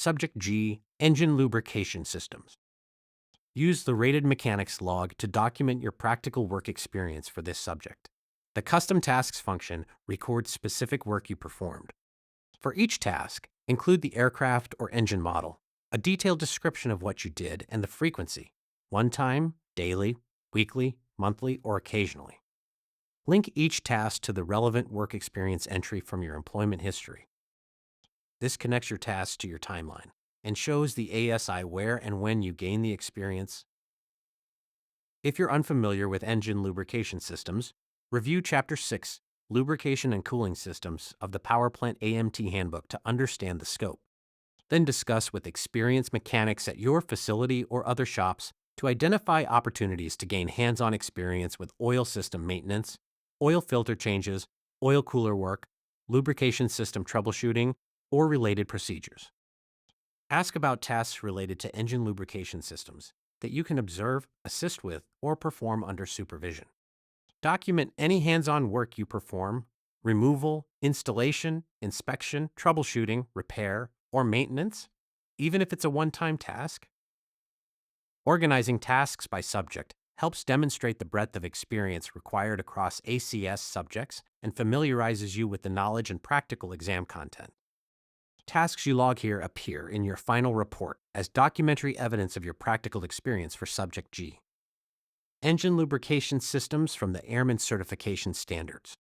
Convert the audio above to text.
Subject G, Engine Lubrication Systems. Use the rated mechanics log to document your practical work experience for this subject. The Custom Tasks function records specific work you performed. For each task, include the aircraft or engine model, a detailed description of what you did, and the frequency: one time, daily, weekly, monthly, or occasionally. Link each task to the relevant work experience entry from your employment history. This connects your tasks to your timeline and shows the ASI where and when you gain the experience. If you're unfamiliar with engine lubrication systems, review Chapter 6, Lubrication and Cooling Systems of the Powerplant AMT Handbook to understand the scope. Then discuss with experienced mechanics at your facility or other shops to identify opportunities to gain hands-on experience with oil system maintenance, oil filter changes, oil cooler work, lubrication system troubleshooting, or related procedures. Ask about tasks related to engine lubrication systems that you can observe, assist with, or perform under supervision. Document any hands-on work you perform: removal, installation, inspection, troubleshooting, repair, or maintenance, even if it's a one-time task. Organizing tasks by subject helps demonstrate the breadth of experience required across ACS subjects and familiarizes you with the knowledge and practical exam content. Tasks you log here appear in your final report as documentary evidence of your practical experience for Subject G. Engine Lubrication Systems from the Airman Certification Standards.